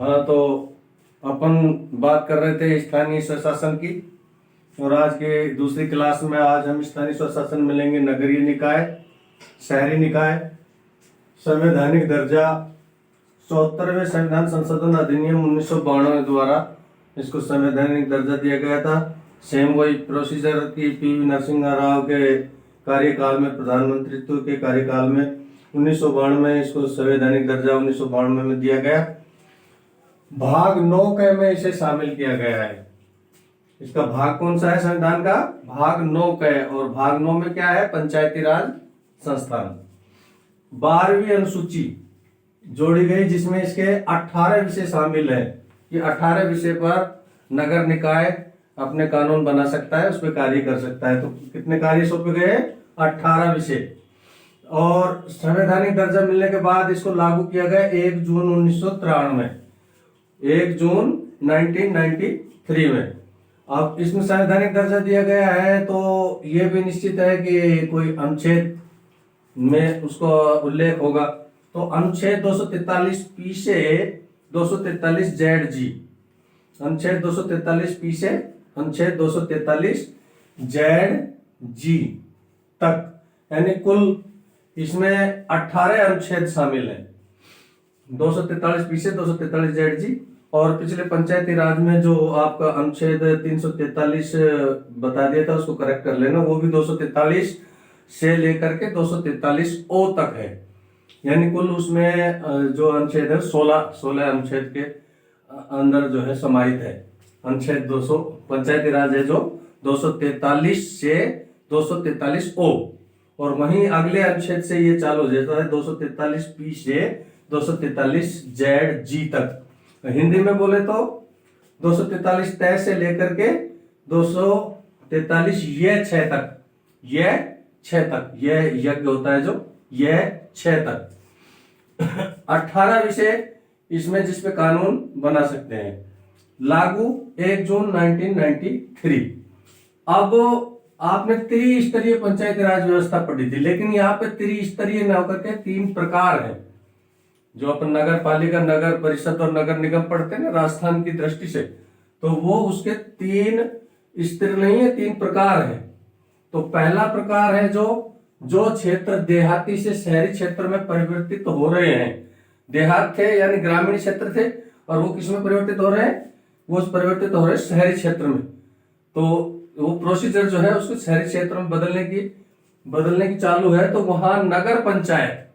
हाँ, तो अपन बात कर रहे थे स्थानीय स्वशासन की। और आज के दूसरी क्लास में आज हम स्थानीय स्वशासन मिलेंगे नगरीय निकाय, शहरी निकाय, संवैधानिक दर्जा, 74वें संविधान संशोधन अधिनियम 1992 द्वारा इसको संवैधानिक दर्जा दिया गया था। सेम वही प्रोसीजर की पीवी नरसिम्हा राव के कार्यकाल में, प्रधानमंत्रित्व के कार्यकाल में 1992 में इसको संवैधानिक दर्जा 1992 में दिया गया। भाग 9 के में इसे शामिल किया गया है। इसका भाग कौन सा है संविधान का? भाग 9 का है। और भाग 9 में क्या है? पंचायती राज संस्थान। 12वीं अनुसूची जोड़ी गई जिसमें इसके 18 विषय शामिल है। ये 18 विषय पर नगर निकाय अपने कानून बना सकता है, उस पर कार्य कर सकता है। तो कितने कार्य सौंपे गए? 18 विषय। और संवैधानिक दर्जा मिलने के बाद इसको लागू किया गया 1 जून 1993 1 जून 1993 में। अब इसमें संवैधानिक दर्जा दिया गया है तो यह भी निश्चित है कि कोई अनुच्छेद में उसको उल्लेख होगा। तो अनुच्छेद 243 पी से 243 जेड जी, अनुच्छेद 243 पी से अनुच्छेद 243 जेड जी तक, यानी कुल इसमें 18 अनुच्छेद शामिल हैं। 243 पी से 243 जेड जी। और पिछले पंचायती राज में जो आपका अनुच्छेद 343 बता दिया था उसको करेक्ट कर लेना, वो भी 243 से लेकर के 243 ओ तक है। यानी कुल उसमें जो अनुच्छेद है 16 अनुच्छेद के अंदर जो है समाहित है। अनुच्छेद 200 पंचायती राज है जो 243 से 243 ओ, और वहीं अगले अनुच्छेद से ये चालू हो जाता है 243 पी से 243 जेड जी तक। हिंदी में बोले तो 243 तय से लेकर के 243 ये 6 तक, ये 6 तक, यह यज्ञ होता है जो यह 6 तक। 18 विषय इसमें जिसपे कानून बना सकते हैं। लागू 1 जून 1993। अब आपने त्रिस्तरीय पंचायती राज व्यवस्था पढ़ी थी, लेकिन यहाँ पे त्रिस्तरीय न होकर के 3 प्रकार है। जो अपन नगर पालिका, नगर परिषद और नगर निगम पढ़ते हैं ना राजस्थान की दृष्टि से, तो वो उसके 3 स्तर नहीं है, 3 प्रकार है। तो पहला प्रकार है जो क्षेत्र देहाती से शहरी क्षेत्र में परिवर्तित हो रहे हैं। देहात थे यानी ग्रामीण क्षेत्र थे, और वो किस में परिवर्तित हो रहे हैं? वो परिवर्तित हो रहे हैं शहरी क्षेत्र में। तो वो प्रोसीजर जो है उसको शहरी क्षेत्र में बदलने की चालू है। तो वहां नगर पंचायत,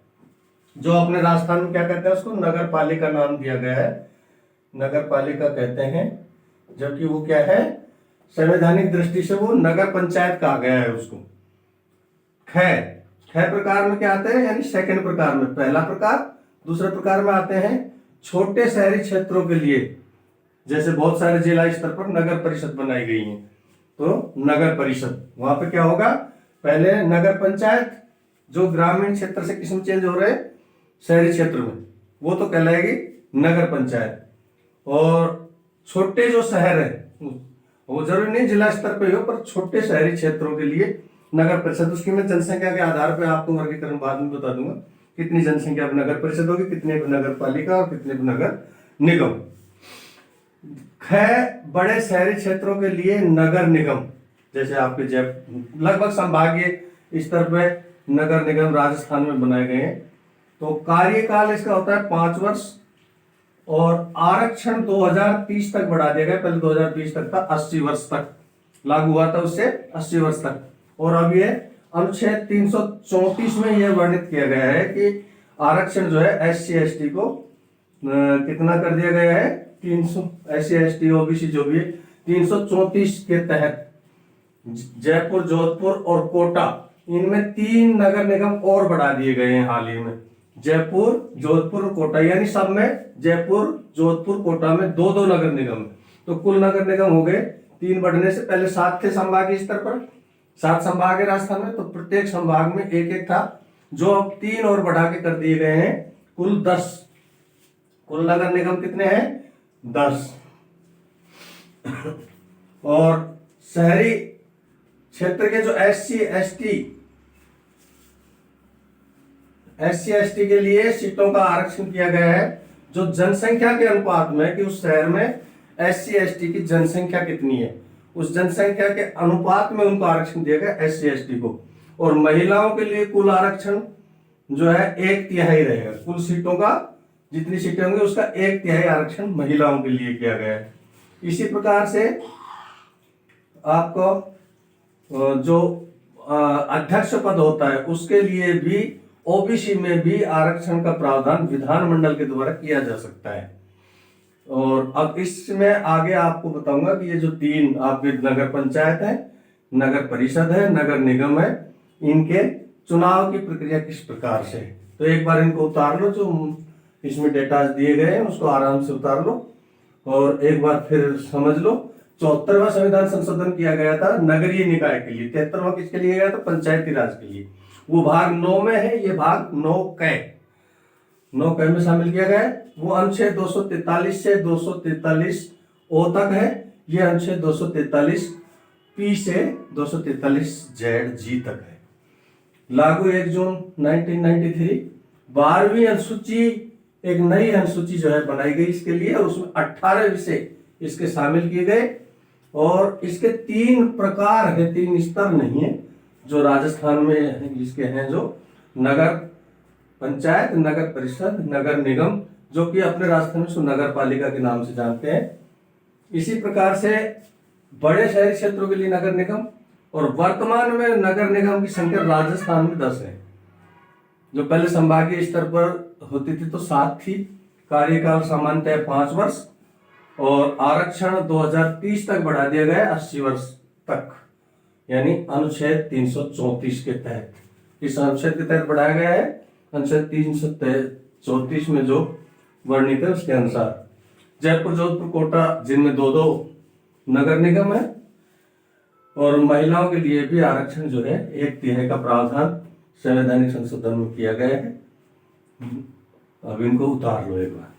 जो अपने राजस्थान में क्या कहते हैं उसको नगर पालिका नाम दिया गया है, नगर पालिका कहते हैं, जबकि वो क्या है संवैधानिक दृष्टि से वो नगर पंचायत कहा गया है उसको। ख प्रकार में क्या आते हैं, यानी सेकंड प्रकार में। पहला प्रकार, दूसरे प्रकार में आते हैं छोटे शहरी क्षेत्रों के लिए, जैसे बहुत सारे जिला स्तर पर नगर परिषद बनाई गई है। तो नगर परिषद वहां पे क्या होगा? पहले नगर पंचायत जो ग्रामीण क्षेत्र से किस्म चेंज हो रहे हैं शहरी क्षेत्र में, वो तो कहलाएगी नगर पंचायत। और छोटे जो शहर है, वो जरूरी नहीं जिला स्तर पे हो, पर छोटे शहरी क्षेत्रों के लिए नगर परिषद। उसकी मैं जनसंख्या के आधार पे आपको वर्गीकरण बाद में बता दूंगा, कितनी जनसंख्या पे नगर परिषद होगी, कितने पे नगर पालिका और कितने पे नगर निगम। बड़े शहरी क्षेत्रों के लिए नगर निगम, जैसे आपके जयपुर, लगभग संभागीय स्तर पे नगर निगम राजस्थान में बनाए गए हैं। तो कार्यकाल इसका होता है 5 वर्ष, और आरक्षण 2030 तक बढ़ा दिया गया। पहले 2020 तक था, 80 वर्ष तक लागू हुआ था, उससे 80 वर्ष तक। और अब ये अनुच्छेद 334 में यह वर्णित किया गया है कि आरक्षण जो है SC/ST को कितना कर दिया गया है? 300 SC/ST OBC जो भी है 334 के तहत जयपुर, जोधपुर और कोटा, इनमें 3 नगर निगम और बढ़ा दिए गए हैं हाल ही में। जयपुर, जोधपुर और कोटा, यानी सब में जयपुर, जोधपुर, कोटा में 2-2 नगर निगम। तो कुल नगर निगम हो गए 3 बढ़ने से। पहले 7 थे संभागीय स्तर पर, 7 संभाग है राजस्थान में, तो प्रत्येक संभाग में 1-1 था, जो अब 3 और बढ़ा के कर दिए गए हैं, कुल 10। कुल नगर निगम कितने हैं? 10। और शहरी क्षेत्र के जो SC/ST के लिए सीटों का आरक्षण किया गया है, जो जनसंख्या के अनुपात में कि उस शहर में SC ST की जनसंख्या कितनी है, उस जनसंख्या के अनुपात में उनको आरक्षण दिया गया SC ST को। और महिलाओं के लिए कुल आरक्षण जो है 1/3 रहेगा, कुल सीटों का जितनी सीटें होंगी उसका 1/3 आरक्षण महिलाओं के लिए किया गया है। इसी प्रकार से आपको जो अध्यक्ष पद होता है उसके लिए भी OBC में भी आरक्षण का प्रावधान विधानमंडल के द्वारा किया जा सकता है। और अब इसमें आगे आपको बताऊंगा कि ये जो 3 आपके नगर पंचायत है, नगर परिषद है, नगर निगम है, इनके चुनाव की प्रक्रिया किस प्रकार से। तो एक बार इनको उतार लो, जो इसमें डेटा दिए गए हैं उसको आराम से उतार लो और एक बार फिर समझ लो। 74वां संविधान संशोधन किया गया था नगरीय निकाय के लिए, 73वां किसके लिए गया था, पंचायती राज के लिए। वो भाग 9 में है, ये भाग 9 क में शामिल किया गया है। वो अनुच्छेद 243 से 243 O तक है, ये अनुच्छेद 243 P से 243 ZG तक है। लागू 1 जून 1993। 12वीं अनुसूची, एक नई अनुसूची जो है बनाई गई इसके लिए, और उसमें 18 विषय इसके शामिल किए गए। और इसके 3 प्रकार है, 3 स्तर नहीं है जो राजस्थान में इसके हैं, जो नगर पंचायत, नगर परिषद, नगर निगम, जो कि अपने राजस्थान में इसको नगर पालिका के नाम से जानते हैं। इसी प्रकार से बड़े शहरी क्षेत्रों के लिए नगर निगम, और वर्तमान में नगर निगम की संख्या राजस्थान में 10 है। जो पहले संभागीय स्तर पर होती थी तो 7 थी। कार्यकाल सामान्यतः 5 वर्ष, और आरक्षण 2030 तक बढ़ा दिया गया 80 वर्ष तक, यानी अनुच्छेद 334 के तहत। इस अनुच्छेद के तहत बढ़ाया गया है, अनुच्छेद 334 में जो वर्णित है उसके अनुसार। जयपुर, जोधपुर, कोटा, जिनमें 2-2 नगर निगम है, और महिलाओं के लिए भी आरक्षण जो है 1/3 का प्रावधान संवैधानिक संशोधन में किया गया है। अब इनको उतार लो एक बार।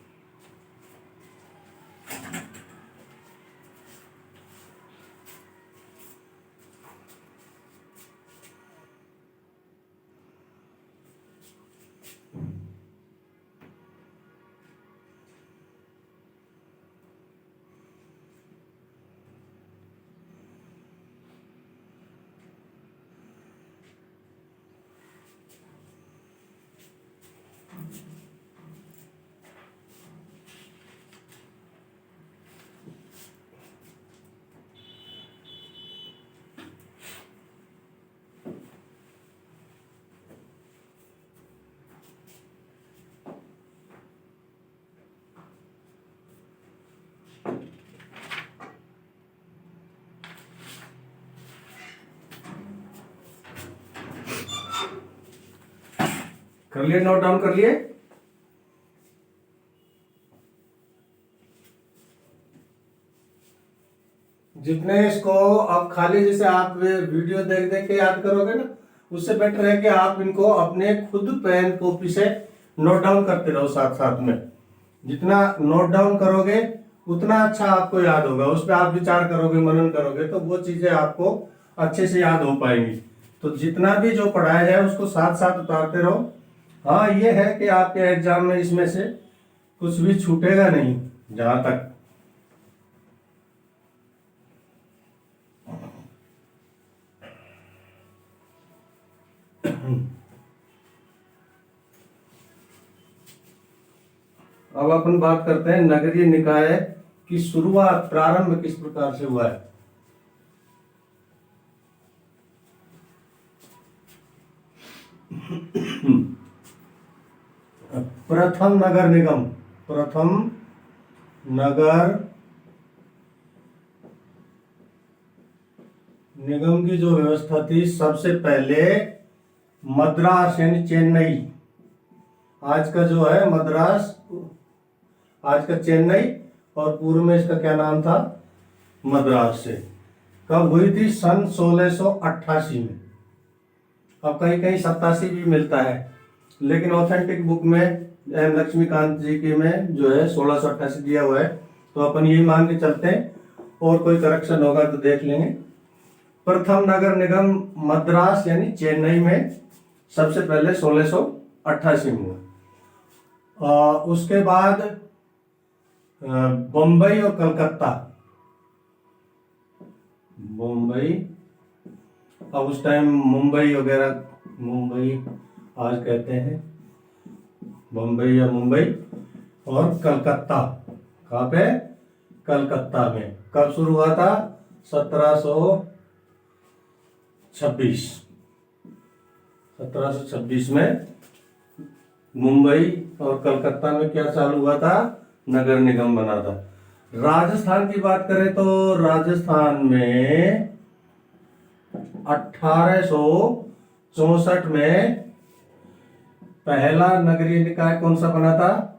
कर लिए, नोट डाउन कर लिए। जितने इसको अब खाली जैसे आप वीडियो देख देख के याद करोगे ना, उससे बेटर है कि आप इनको अपने खुद पेन कॉपी से नोट डाउन करते रहो साथ साथ में। जितना नोट डाउन करोगे उतना अच्छा आपको याद होगा, उस पर आप विचार करोगे, मनन करोगे, तो वो चीजें आपको अच्छे से याद हो पाएंगी। तो जितना भी जो पढ़ाया जाए उसको साथ साथ उतारते रहो। हाँ, ये है कि आपके एग्जाम में इसमें से कुछ भी छूटेगा नहीं। जहां तक अब अपन बात करते हैं नगरीय निकाय की शुरुआत, प्रारंभ किस प्रकार से हुआ है। प्रथम नगर निगम, प्रथम नगर निगम की जो व्यवस्था थी, सबसे पहले मद्रास यानी चेन्नई, आज का जो है मद्रास, आज का चेन्नई, और पूर्व में इसका क्या नाम था, मद्रास से। कब हुई थी, सन 1688 में। अब कहीं कहीं 87 भी मिलता है, लेकिन ऑथेंटिक बुक में एम लक्ष्मीकांत जी के में जो है 1688 दिया हुआ है, तो अपन यही मान के चलते हैं, और कोई करेक्शन होगा तो देख लेंगे। प्रथम नगर निगम मद्रास यानी चेन्नई में सबसे पहले 1688 में हुआ। उसके बाद बम्बई और कलकत्ता। मुंबई, अब उस टाइम मुंबई वगैरह, मुंबई आज कहते हैं बम्बई या मुंबई, और कलकत्ता कहाँ पे, कलकत्ता में कब शुरू हुआ था, 1726। 1726 में मुंबई और कलकत्ता में क्या चालू हुआ था, नगर निगम बना था। राजस्थान की बात करें तो राजस्थान में 1864 में पहला नगरीय निकाय कौन सा बना था,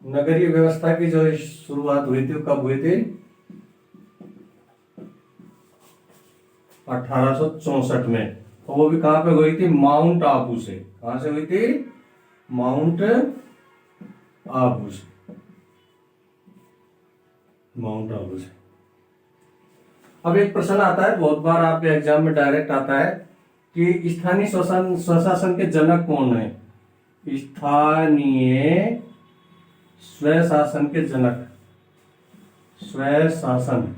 नगरीय व्यवस्था की जो शुरुआत हुई थी वो कब हुई थी, 1864 में। और वो भी कहां पे हुई थी, माउंट आबू से। कहां से हुई थी, माउंट आबू से, माउंट आबू से। अब एक प्रश्न आता है, बहुत बार आपके एग्जाम में डायरेक्ट आता है कि स्थानीय स्वशासन के जनक कौन है। स्थानीय स्वशासन के जनक, स्वशासन,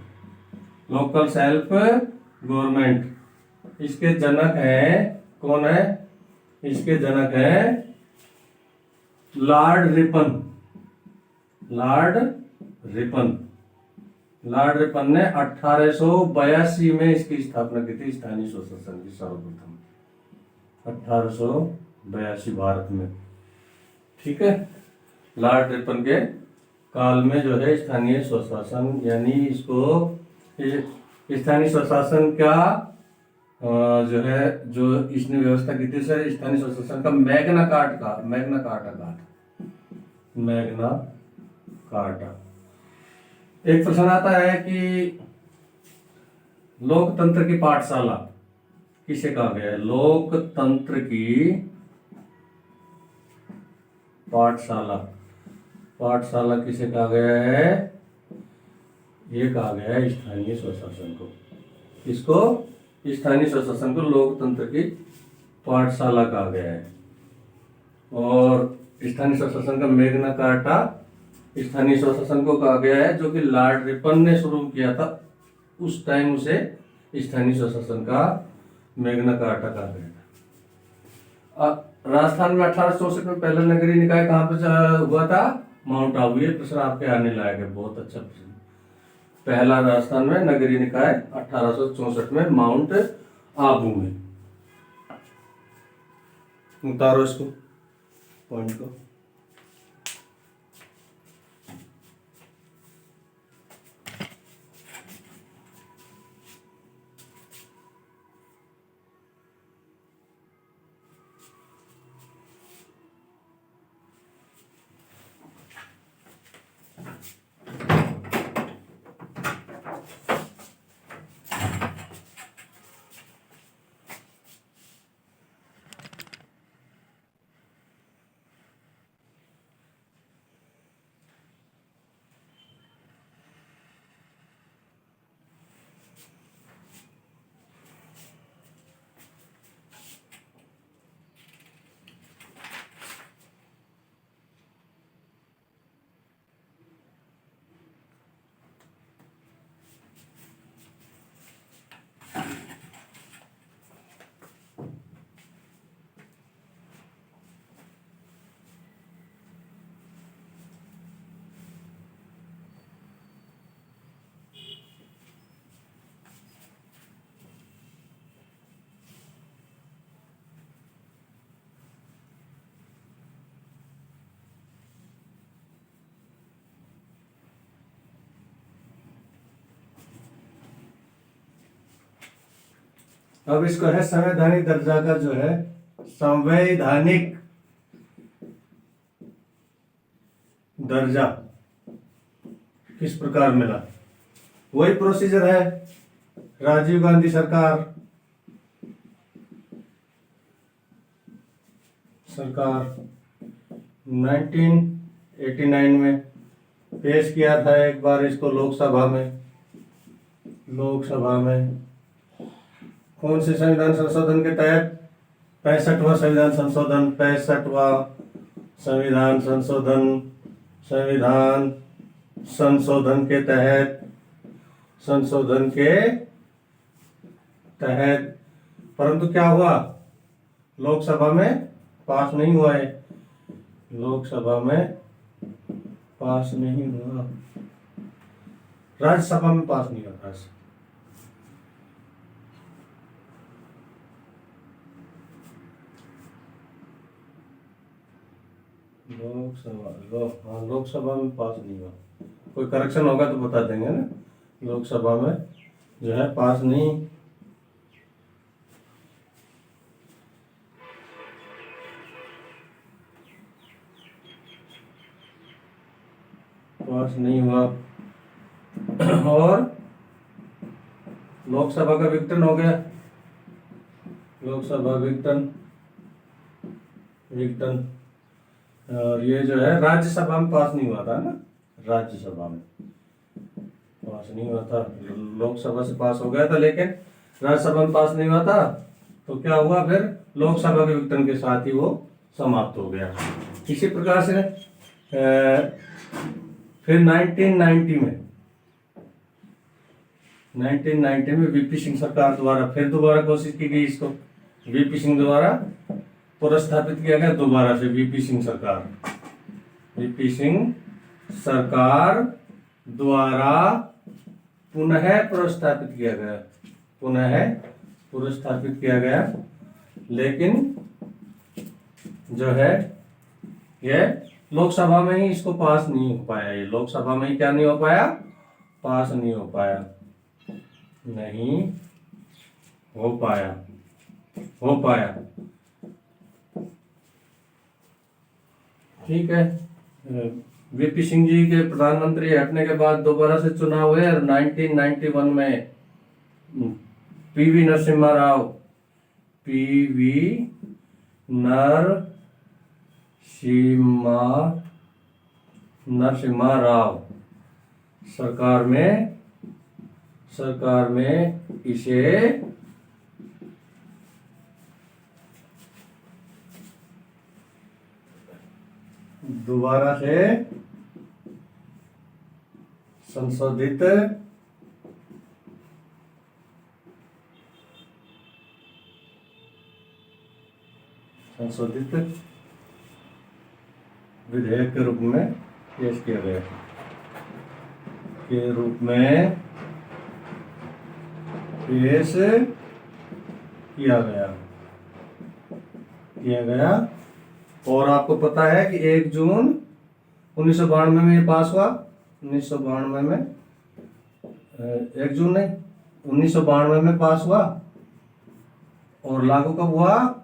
लोकल सेल्फ गवर्नमेंट, इसके जनक हैं, कौन है, इसके जनक हैं Lord Ripon. Lord Ripon, Lord Ripon ने 1882 में इसकी स्थापना की थी, स्थानीय स्वशासन की, सर्वप्रथम 1882 भारत में। ठीक है, लॉर्ड रिपन के काल में जो है स्थानीय स्वशासन, यानी इसको स्थानीय स्वशासन का जो है, जो इसने व्यवस्था की थी सर, स्थानीय स्वशासन का मैग्ना कार्टा कहा, मैग्ना कार्टा कहा था, मैग्ना कार्टा। एक प्रश्न आता है कि लोकतंत्र की पाठशाला किसे कहा गया है, लोकतंत्र की पाठशाला, पाठशाला किसे कहा गया है, ये कहा गया है स्थानीय स्वशासन को। इसको, स्थानीय स्वशासन को लोकतंत्र की पाठशाला कहा गया है। और स्थानीय स्वशासन का मैग्ना कार्टा स्थानीय स्वशासन को कहा गया है, जो कि लॉर्ड रिपन ने शुरू किया था, उस टाइम उसे स्थानीय स्वशासन का मैग्ना कार्टा कहा गया था। राजस्थान में 1864 में पहला नगरीय निकाय कहाँ पे हुआ था, माउंट आबू। ये प्रश्न आपके आने लायक है, बहुत अच्छा प्रश्न। पहला राजस्थान में नगरीय निकाय 1864 में माउंट आबू में। उतारो इसको, पॉइंट को। अब इसको है संवैधानिक दर्जा का जो है, संवैधानिक दर्जा किस प्रकार मिला, वही प्रोसीजर है। राजीव गांधी सरकार 1989 में पेश किया था एक बार इसको लोकसभा में। लोकसभा में कौन से संविधान संशोधन के तहत 65वां संविधान संशोधन, 65वां संविधान संशोधन, संविधान संशोधन के तहत, संशोधन के तहत, परंतु क्या हुआ, लोकसभा में पास नहीं हुआ है, लोकसभा में पास नहीं हुआ, राज्यसभा में पास नहीं हुआ। लोकसभा में पास नहीं हुआ, कोई करेक्शन होगा तो बता देंगे ना। लोकसभा में जो है पास नहीं, पास नहीं हुआ, और लोकसभा का विघटन हो गया, लोकसभा विघटन, विघटन। और ये जो है राज्यसभा में पास नहीं हुआ था ना, राज्यसभा में पास नहीं हुआ था, लोकसभा से पास हो गया था लेकिन राज्यसभा में पास नहीं हुआ था, तो क्या हुआ फिर लोकसभा के विघटन के साथ ही वो समाप्त हो गया। इसी प्रकार से फिर 1990 में वीपी सिंह सरकार द्वारा फिर दोबारा कोशिश की गई, इसको वीपी सिंह द्वारा पुनर्स्थापित किया गया दोबारा से, वीपी सिंह सरकार, वीपी सिंह सरकार द्वारा पुनः पुनर्स्थापित किया गया, पुनः पुनर्स्थापित किया गया, लेकिन जो है यह लोकसभा में ही इसको पास नहीं हो पाया, ये लोकसभा में ही क्या नहीं हो पाया, पास नहीं हो पाया, नहीं हो पाया, हो पाया। ठीक है, वीपी सिंह जी के प्रधानमंत्री हटने के बाद दोबारा से चुनाव हुए और 1991 में पीवी नरसिम्हा राव, पीवी नरसिम्हा राव सरकार में इसे दोबारा से संशोधित विधेयक के रूप में पेश किया गया, के रूप में पेश किया गया। और आपको पता है कि 1 जून 1992 में ये पास हुआ, 1992 में 1 जून नहीं 1992 में पास हुआ, और लागू कब हुआ,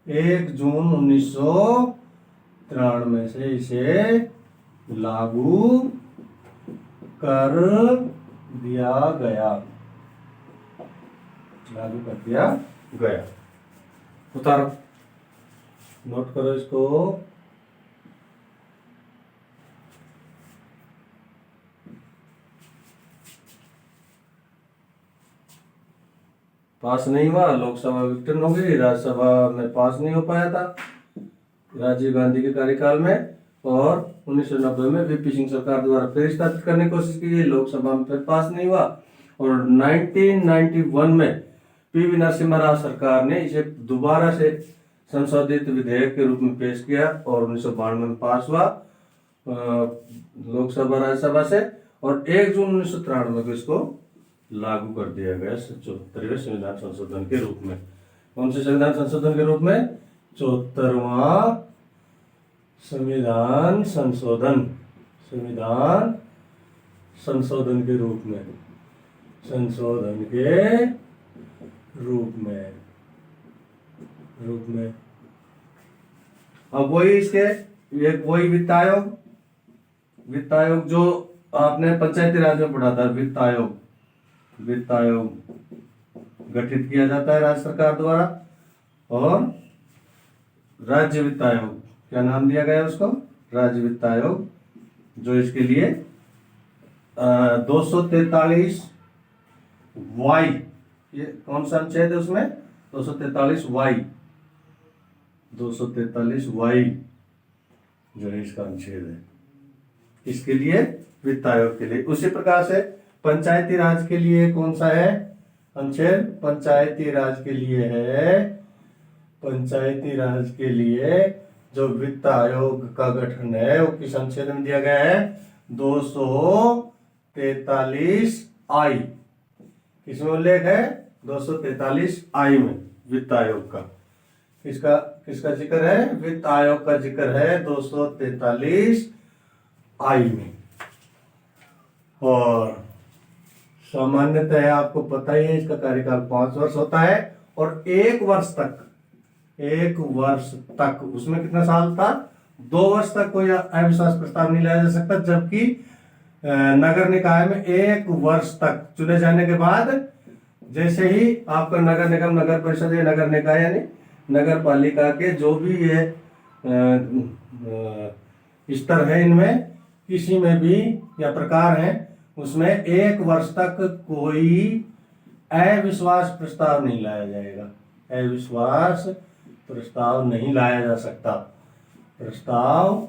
1 जून 1993 से इसे लागू कर दिया गया, लागू कर दिया गया। उतारो, नोट करो इसको। पास नहीं हुआ, लोकसभा विघटन हो गई, राज्यसभा में पास नहीं हो पाया था राजीव गांधी के कार्यकाल में, और 1990 में वीपी सिंह सरकार द्वारा फिर स्थापित करने की कोशिश की गई, लोकसभा में फिर पास नहीं हुआ, और 1991 में पीवी नरसिम्हा राव सरकार ने इसे दोबारा से संशोधित विधेयक के रूप में पेश किया और 1992 में पास हुआ लोकसभा राज्यसभा से, और 1 जून 1993 को इसको लागू कर दिया गया 74वें संविधान संशोधन के रूप में। कौन से संविधान संशोधन के रूप में, 74वां संविधान संशोधन, संविधान संशोधन के रूप में, संशोधन के रूप में। अब वही इसके एक वही वित्त आयोग जो आपने पंचायती राज में पढ़ा था, वित्त आयोग गठित किया जाता है राज्य सरकार द्वारा, और राज्य वित्त आयोग, क्या नाम दिया गया उसको, राज्य वित्त आयोग, जो इसके लिए 243 वाई, ये कौन सा अनुच्छेद है उसमें, 243 वाई, 243Y जो है इसका अनुच्छेद है, इसके लिए, वित्त आयोग के लिए। उसी प्रकार से पंचायती राज के लिए कौन सा है अनुच्छेद? पंचायती राज के लिए है, पंचायती राज के लिए जो वित्त आयोग का गठन है वो किस अनुच्छेद में दिया गया है? 243I। किसमें उल्लेख है? 243I में वित्त आयोग का। किसका किसका जिक्र है? वित्त आयोग का जिक्र है 243I में। और सामान्यतः आपको पता ही है इसका कार्यकाल 5 वर्ष होता है, और 1 वर्ष तक उसमें कितना साल था? 2 वर्ष तक कोई अविश्वास प्रस्ताव नहीं लाया जा सकता, जबकि नगर निकाय में 1 वर्ष तक चुने जाने के बाद, जैसे ही आपका नगर निगम, नगर परिषद या नगर निकाय यानी नगर पालिका के जो भी ये स्तर है, इनमें किसी में भी या प्रकार है, उसमें 1 वर्ष तक कोई अविश्वास प्रस्ताव नहीं लाया जाएगा। अविश्वास प्रस्ताव नहीं लाया जा सकता, प्रस्ताव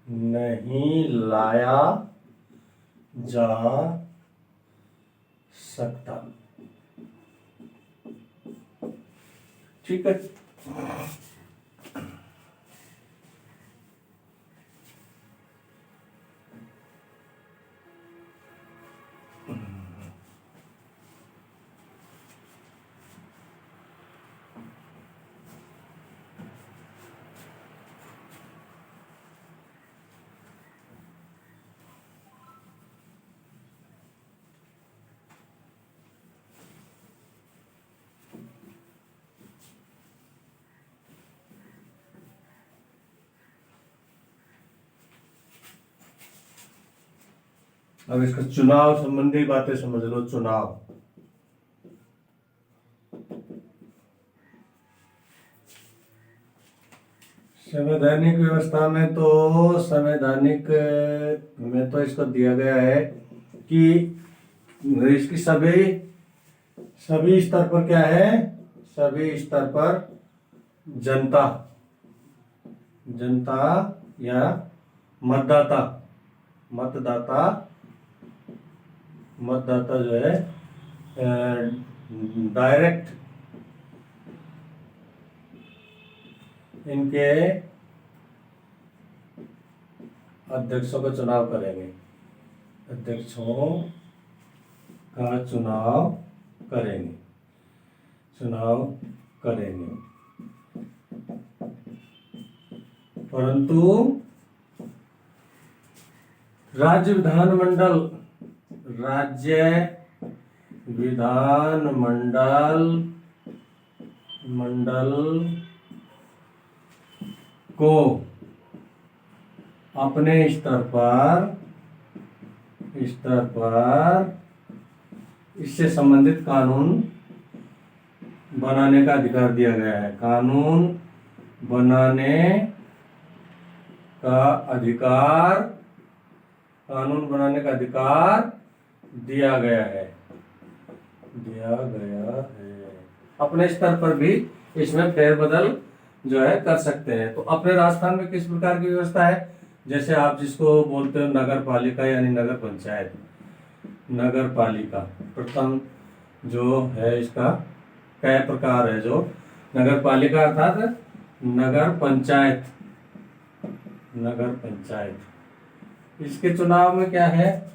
नहीं लाया जा सकता। ठीक है। अब इसका चुनाव संबंधी बातें समझ लो। चुनाव, संवैधानिक व्यवस्था में तो, संवैधानिक में तो इसको दिया गया है कि इसकी सभी स्तर पर क्या है? सभी स्तर पर जनता या मतदाता जो है डायरेक्ट इनके अध्यक्षों का चुनाव करेंगे, अध्यक्षों का चुनाव करेंगे। परंतु राज्य विधानमंडल को अपने स्तर पर इससे संबंधित कानून बनाने का अधिकार दिया गया है। कानून बनाने का अधिकार दिया गया है। अपने स्तर पर भी इसमें फेरबदल जो है कर सकते हैं। तो अपने राजस्थान में किस प्रकार की व्यवस्था है? जैसे आप जिसको बोलते हो नगर पालिका यानी नगर पंचायत। नगर पालिका प्रथम जो है इसका कई प्रकार है। जो नगर पालिका अर्थात नगर पंचायत, इसके चुनाव में क्या है?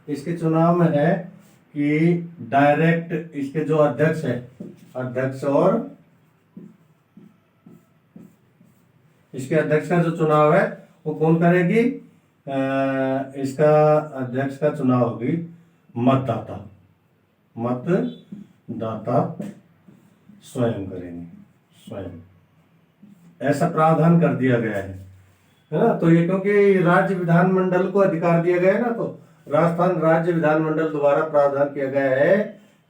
इसके चुनाव में है कि डायरेक्ट इसके जो अध्यक्ष है, अध्यक्ष और इसके अध्यक्ष का जो चुनाव है वो कौन करेगी? इसका अध्यक्ष का चुनाव होगी मतदाता स्वयं करेंगे। ऐसा प्रावधान कर दिया गया है ना। तो ये क्योंकि राज्य विधानमंडल को अधिकार दिया गया है ना, तो राजस्थान राज्य विधानमंडल द्वारा प्रावधान किया गया है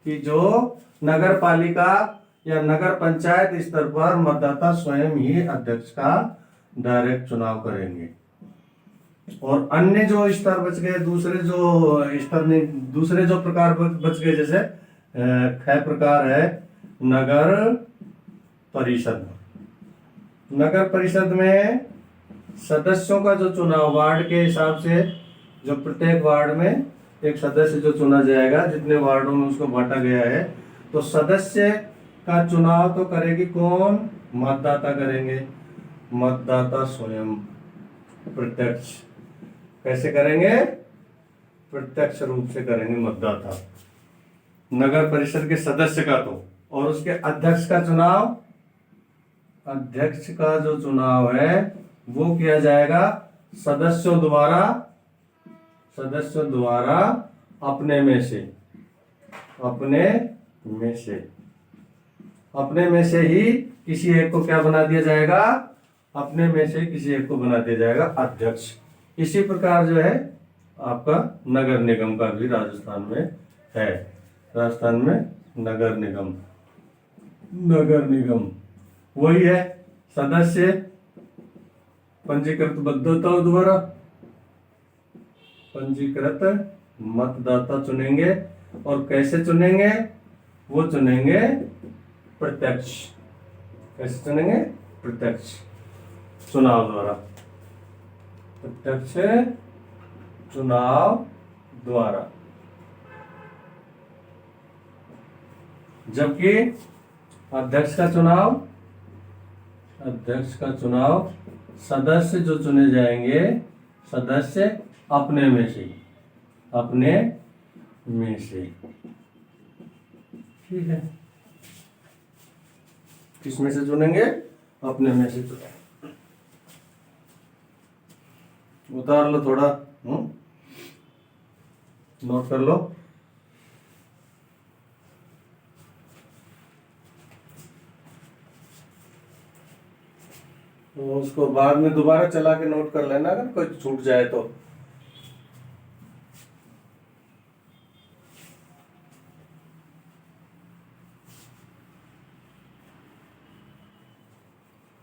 कि जो नगर पालिका या नगर पंचायत स्तर पर मतदाता स्वयं ही अध्यक्ष का डायरेक्ट चुनाव करेंगे। और अन्य जो स्तर बच गए, दूसरे जो प्रकार बच गए, जैसे ख प्रकार है नगर परिषद। नगर परिषद में सदस्यों का जो चुनाव वार्ड के हिसाब से, जो प्रत्येक वार्ड में एक सदस्य जो चुना जाएगा, जितने वार्डों में उसको बांटा गया है, तो सदस्य का चुनाव तो करेगी कौन? मतदाता करेंगे। मतदाता स्वयं, प्रत्यक्ष। कैसे करेंगे? प्रत्यक्ष रूप से करेंगे मतदाता। नगर परिषद के सदस्य का तो, और उसके अध्यक्ष का चुनाव, अध्यक्ष का जो चुनाव है वो किया जाएगा सदस्यों द्वारा, सदस्यों द्वारा अपने में से, अपने में से, अपने में से ही किसी एक को क्या बना दिया जाएगा? अपने में से किसी एक को बना दिया जाएगा अध्यक्ष। इसी प्रकार जो है आपका नगर निगम का भी राजस्थान में है। राजस्थान में नगर निगम, नगर निगम वही है, सदस्य पंजीकृत मतदाताओं द्वारा, पंजीकृत मतदाता चुनेंगे। और कैसे चुनेंगे? वो चुनेंगे प्रत्यक्ष। कैसे चुनेंगे? प्रत्यक्ष चुनाव द्वारा, प्रत्यक्ष चुनाव द्वारा। जबकि अध्यक्ष का चुनाव, अध्यक्ष का चुनाव सदस्य जो चुने जाएंगे, सदस्य अपने में से, अपने में से। ठीक है, किस में से चुनेंगे? अपने में से चुनेंगे। उतार लो थोड़ा, नोट कर लो। तो उसको बाद में दोबारा चला के नोट कर लेना अगर कोई छूट जाए तो।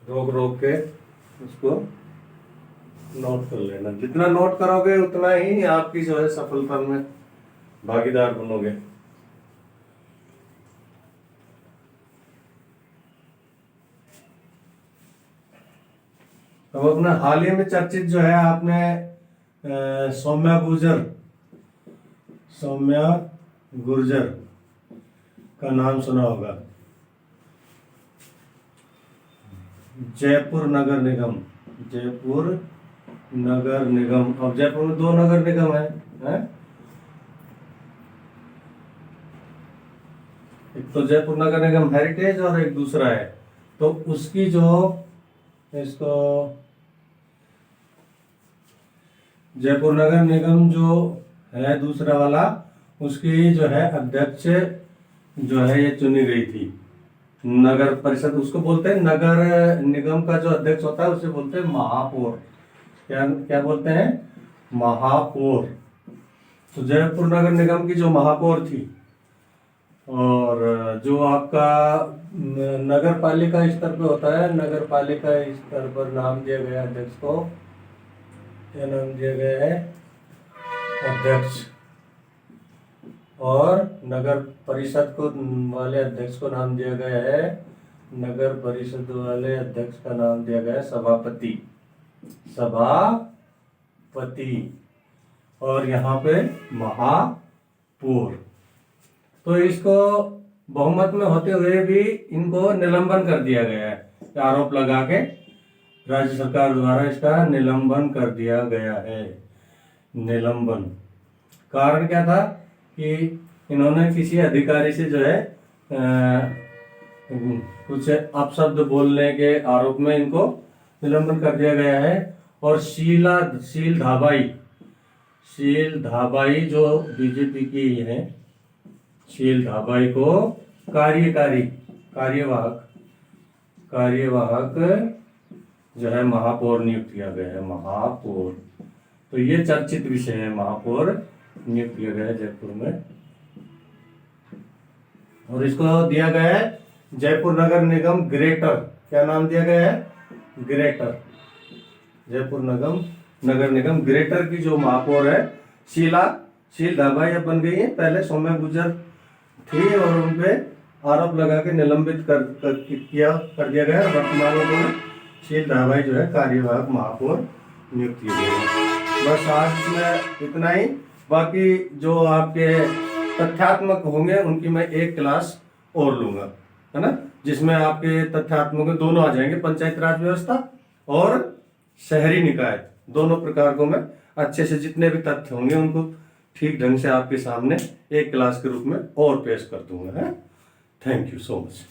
रोक रोक के उसको नोट कर लेना। जितना नोट करोगे उतना ही आपकी जो है सफलता में भागीदार बनोगे। अब अपना हाल ही में चर्चित जो है, आपने सौम्या गुर्जर, सौम्या गुर्जर का नाम सुना होगा। जयपुर नगर निगम, जयपुर नगर निगम। अब जयपुर में 2 नगर निगम है? एक तो जयपुर नगर निगम हेरिटेज और एक दूसरा है। तो उसकी जो इसको जयपुर नगर निगम जो है दूसरा वाला, उसकी जो है अध्यक्ष जो है ये चुनी गई थी। नगर परिषद उसको बोलते हैं, नगर निगम का जो अध्यक्ष होता है उसे बोलते हैं महापौर। क्या क्या बोलते हैं? महापौर। तो जयपुर नगर निगम की जो महापौर थी, और जो आपका नगर पालिका स्तर पे होता है, नगर पालिका स्तर पर नाम दिया गया अध्यक्ष को, क्या नाम दिया गया है? अध्यक्ष। और नगर परिषद को वाले अध्यक्ष को नाम दिया गया है, नगर परिषद वाले अध्यक्ष का नाम दिया गया है सभापति, सभापति। और यहाँ पे महापौर। तो इसको बहुमत में होते हुए भी इनको निलंबन कर दिया गया है, आरोप लगा के राज्य सरकार द्वारा इसका निलंबन कर दिया गया है। निलंबन कारण क्या था कि इन्होंने किसी अधिकारी से जो है कुछ अपशब्द बोलने के आरोप में इनको निलंबन कर दिया गया है। और शील धाबाई जो बीजेपी की है, शील धाबाई को कार्यवाहक जो है महापौर नियुक्त किया गया है। महापौर, तो ये चर्चित विषय है, महापौर नियुक्त किया गया है जयपुर में। और इसको दिया गया है जयपुर नगर निगम ग्रेटर। क्या नाम दिया गया है? ग्रेटर। जयपुर नगर निगम ग्रेटर की जो महापौर है शील धाबाई अब बन गई है। पहले सौम्या गुर्जर थी और उनपे आरोप लगा के निलंबित कर दिया गया। वर्तमान में शील धाबाई जो है कार्यवाहक महापौर नियुक्त किए गए। बस आज में इतना ही। बाकी जो आपके तथ्यात्मक होंगे उनकी मैं एक क्लास और लूंगा, है ना, जिसमें आपके तथ्यात्मक दोनों आ जाएंगे, पंचायत राज व्यवस्था और शहरी निकाय, दोनों प्रकार को मैं अच्छे से जितने भी तथ्य होंगे उनको ठीक ढंग से आपके सामने एक क्लास के रूप में और पेश कर दूंगा। है, थैंक यू सो मच।